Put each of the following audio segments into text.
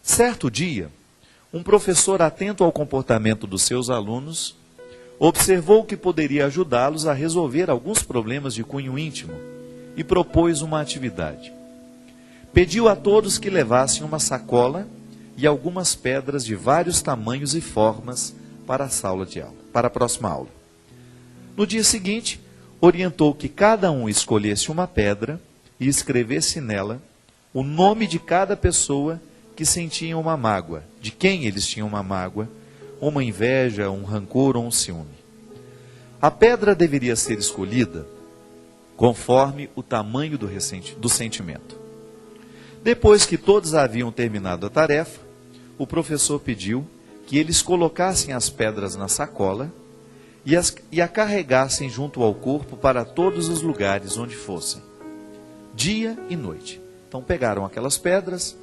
Certo dia, um professor atento ao comportamento dos seus alunos observou que poderia ajudá-los a resolver alguns problemas de cunho íntimo e propôs uma atividade. Pediu a todos que levassem uma sacola e algumas pedras de vários tamanhos e formas para a sala de aula, para a próxima aula. No dia seguinte, orientou que cada um escolhesse uma pedra e escrevesse nela o nome de cada pessoa que sentia uma mágoa, de quem eles tinham uma mágoa, uma inveja, um rancor ou um ciúme. A pedra deveria ser escolhida conforme o tamanho do sentimento. Depois que todos haviam terminado a tarefa, o professor pediu que eles colocassem as pedras na sacola e a carregassem junto ao corpo para todos os lugares onde fossem, dia e noite. Então pegaram aquelas pedras,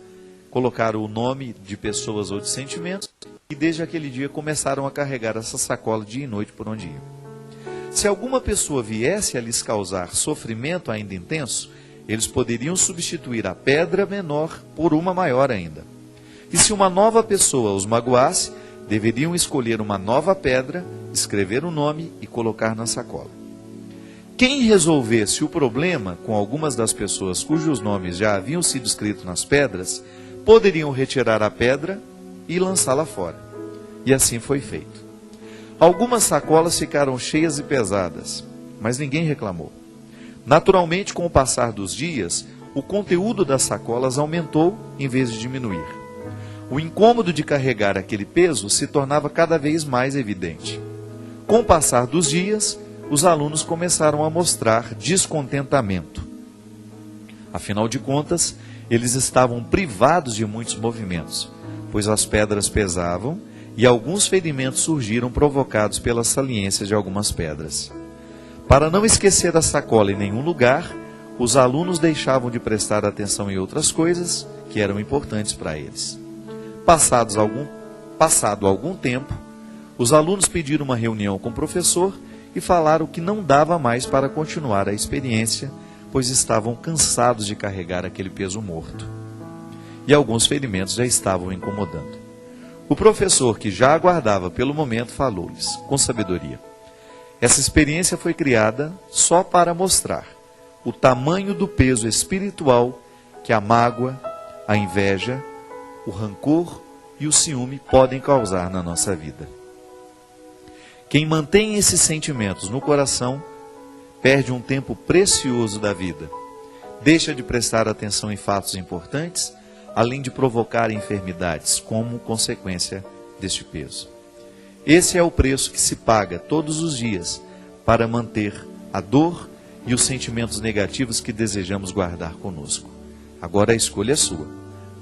colocaram o nome de pessoas ou de sentimentos e desde aquele dia começaram a carregar essa sacola dia e noite por onde iam. Se alguma pessoa viesse a lhes causar sofrimento ainda intenso, eles poderiam substituir a pedra menor por uma maior ainda. E se uma nova pessoa os magoasse, deveriam escolher uma nova pedra, escrever o nome e colocar na sacola. Quem resolvesse o problema com algumas das pessoas cujos nomes já haviam sido escritos nas pedras, poderiam retirar a pedra e lançá-la fora. E assim foi feito. Algumas sacolas ficaram cheias e pesadas, mas ninguém reclamou. Naturalmente, com o passar dos dias, o conteúdo das sacolas aumentou em vez de diminuir. O incômodo de carregar aquele peso se tornava cada vez mais evidente. Com o passar dos dias, os alunos começaram a mostrar descontentamento. Afinal de contas, eles estavam privados de muitos movimentos, pois as pedras pesavam e alguns ferimentos surgiram provocados pela saliência de algumas pedras. Para não esquecer a sacola em nenhum lugar, os alunos deixavam de prestar atenção em outras coisas que eram importantes para eles. Passado algum tempo, os alunos pediram uma reunião com o professor e falaram que não dava mais para continuar a experiência, pois estavam cansados de carregar aquele peso morto. E alguns ferimentos já estavam incomodando. O professor, que já aguardava pelo momento, falou-lhes com sabedoria: essa experiência foi criada só para mostrar o tamanho do peso espiritual que a mágoa, a inveja, o rancor e o ciúme podem causar na nossa vida. Quem mantém esses sentimentos no coração perde um tempo precioso da vida, deixa de prestar atenção em fatos importantes, além de provocar enfermidades como consequência deste peso. Esse é o preço que se paga todos os dias para manter a dor e os sentimentos negativos que desejamos guardar conosco. Agora a escolha é sua.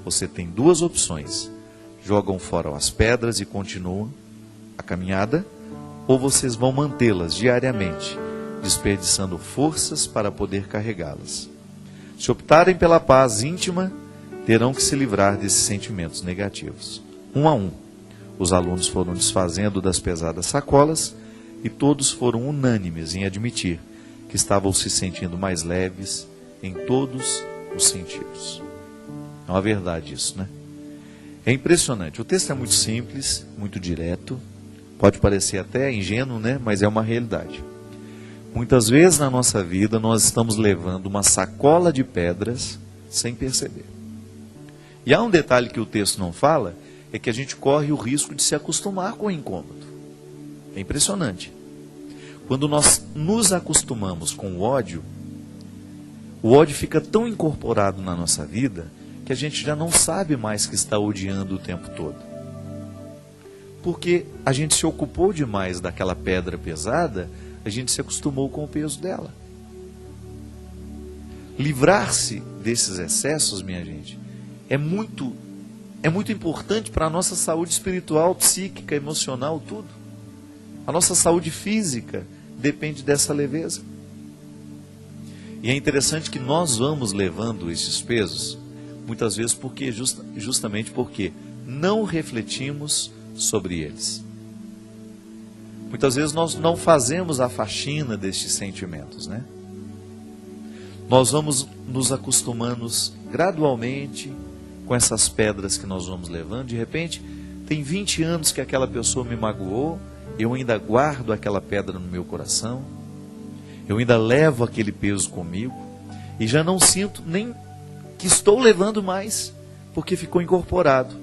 Você tem duas opções: jogam fora as pedras e continuam a caminhada, ou vocês vão mantê-las diariamente, desperdiçando forças para poder carregá-las. Se optarem pela paz íntima, terão que se livrar desses sentimentos negativos. Um a um, os alunos foram desfazendo das pesadas sacolas e todos foram unânimes em admitir que estavam se sentindo mais leves em todos os sentidos. É uma verdade isso, né? É impressionante. O texto é muito simples, muito direto, pode parecer até ingênuo, né? Mas é uma realidade. Muitas vezes na nossa vida nós estamos levando uma sacola de pedras sem perceber. E há um detalhe que o texto não fala, é que a gente corre o risco de se acostumar com o incômodo. É impressionante. Quando nós nos acostumamos com o ódio fica tão incorporado na nossa vida que a gente já não sabe mais que está odiando o tempo todo. Porque a gente se ocupou demais daquela pedra pesada, a gente se acostumou com o peso dela. Livrar-se desses excessos, minha gente, é muito importante para a nossa saúde espiritual, psíquica, emocional, tudo. A nossa saúde física depende dessa leveza. E é interessante que nós vamos levando esses pesos, muitas vezes justamente porque não refletimos sobre eles. Muitas vezes nós não fazemos a faxina destes sentimentos, né? Nós vamos nos acostumando gradualmente com essas pedras que nós vamos levando. De repente, tem 20 anos que aquela pessoa me magoou, eu ainda guardo aquela pedra no meu coração, eu ainda levo aquele peso comigo, e já não sinto nem que estou levando mais, porque ficou incorporado.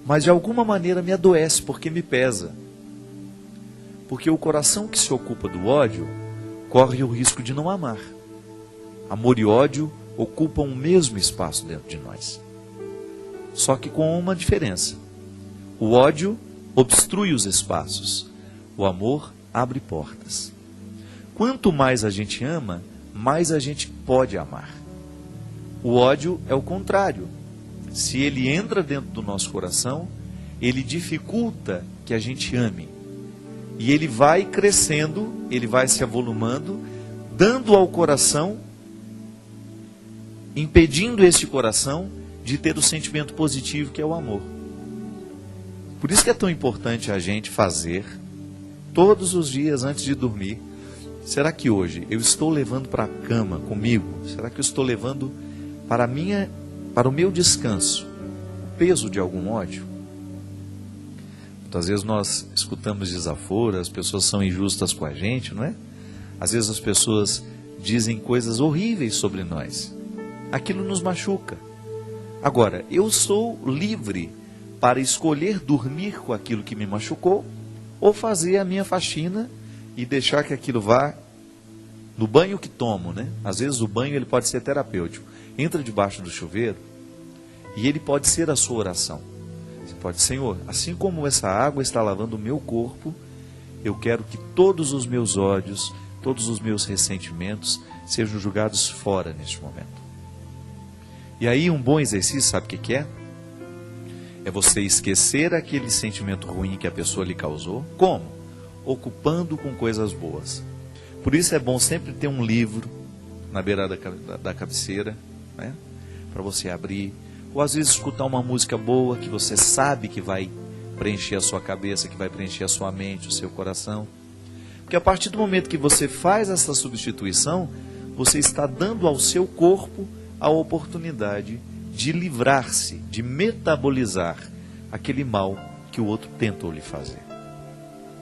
Mas de alguma maneira me adoece, porque me pesa. Porque o coração que se ocupa do ódio, corre o risco de não amar. Amor e ódio ocupam o mesmo espaço dentro de nós. Só que com uma diferença. O ódio obstrui os espaços. O amor abre portas. Quanto mais a gente ama, mais a gente pode amar. O ódio é o contrário. Se ele entra dentro do nosso coração, ele dificulta que a gente ame. E ele vai crescendo, ele vai se avolumando, dando ao coração, impedindo este coração de ter o sentimento positivo que é o amor. Por isso que é tão importante a gente fazer, todos os dias antes de dormir, será que hoje eu estou levando para a cama comigo? Será que eu estou levando para o meu descanso o peso de algum ódio? Muitas vezes nós escutamos desaforo, as pessoas são injustas com a gente, não é? Às vezes as pessoas dizem coisas horríveis sobre nós. Aquilo nos machuca. Agora, eu sou livre para escolher dormir com aquilo que me machucou ou fazer a minha faxina e deixar que aquilo vá no banho que tomo, né? Às vezes o banho ele pode ser terapêutico. Entra debaixo do chuveiro e ele pode ser a sua oração. Você pode, Senhor, assim como essa água está lavando o meu corpo, eu quero que todos os meus ódios, todos os meus ressentimentos sejam jogados fora neste momento. E aí um bom exercício, sabe o que é? É você esquecer aquele sentimento ruim que a pessoa lhe causou. Como? Ocupando com coisas boas. Por isso é bom sempre ter um livro na beira da cabeceira, né? Para você abrir. Ou às vezes escutar uma música boa que você sabe que vai preencher a sua cabeça, que vai preencher a sua mente, o seu coração. Porque a partir do momento que você faz essa substituição, você está dando ao seu corpo a oportunidade de livrar-se, de metabolizar aquele mal que o outro tentou lhe fazer.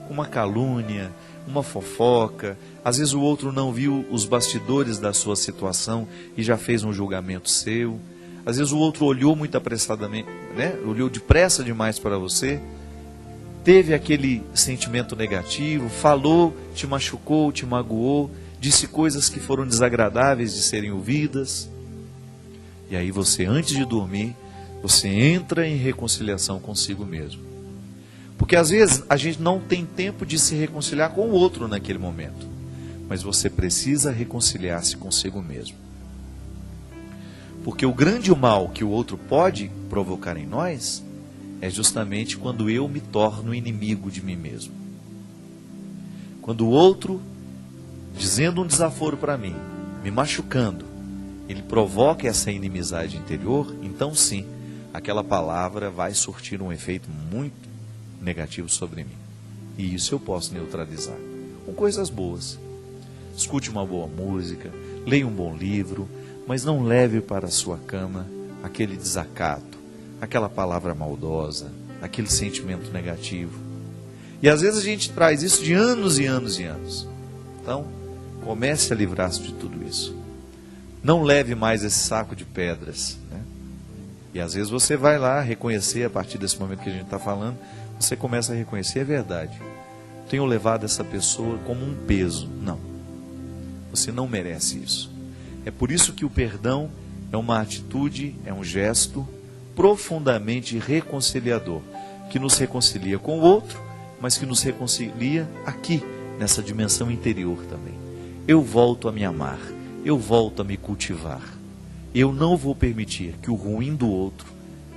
Uma calúnia, uma fofoca, às vezes o outro não viu os bastidores da sua situação e já fez um julgamento seu. Às vezes o outro olhou muito apressadamente, né? Olhou depressa demais para você, teve aquele sentimento negativo, falou, te machucou, te magoou, disse coisas que foram desagradáveis de serem ouvidas. E aí você, antes de dormir, você entra em reconciliação consigo mesmo. Porque às vezes a gente não tem tempo de se reconciliar com o outro naquele momento. Mas você precisa reconciliar-se consigo mesmo. Porque o grande mal que o outro pode provocar em nós é justamente quando eu me torno inimigo de mim mesmo. Quando o outro, dizendo um desaforo para mim, me machucando, ele provoca essa inimizade interior, então sim, aquela palavra vai surtir um efeito muito negativo sobre mim. E isso eu posso neutralizar com coisas boas. Escute uma boa música, leia um bom livro, mas não leve para a sua cama aquele desacato, aquela palavra maldosa, aquele sentimento negativo. E às vezes a gente traz isso de anos e anos e anos. Então, comece a livrar-se de tudo isso. Não leve mais esse saco de pedras, né? E às vezes você vai lá reconhecer, a partir desse momento que a gente está falando, você começa a reconhecer, é verdade. Tenho levado essa pessoa como um peso. Não. Você não merece isso. É por isso que o perdão é uma atitude, é um gesto profundamente reconciliador, que nos reconcilia com o outro, mas que nos reconcilia aqui, nessa dimensão interior também. Eu volto a me amar. Eu volto a me cultivar. Eu não vou permitir que o ruim do outro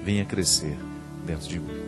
venha crescer dentro de mim.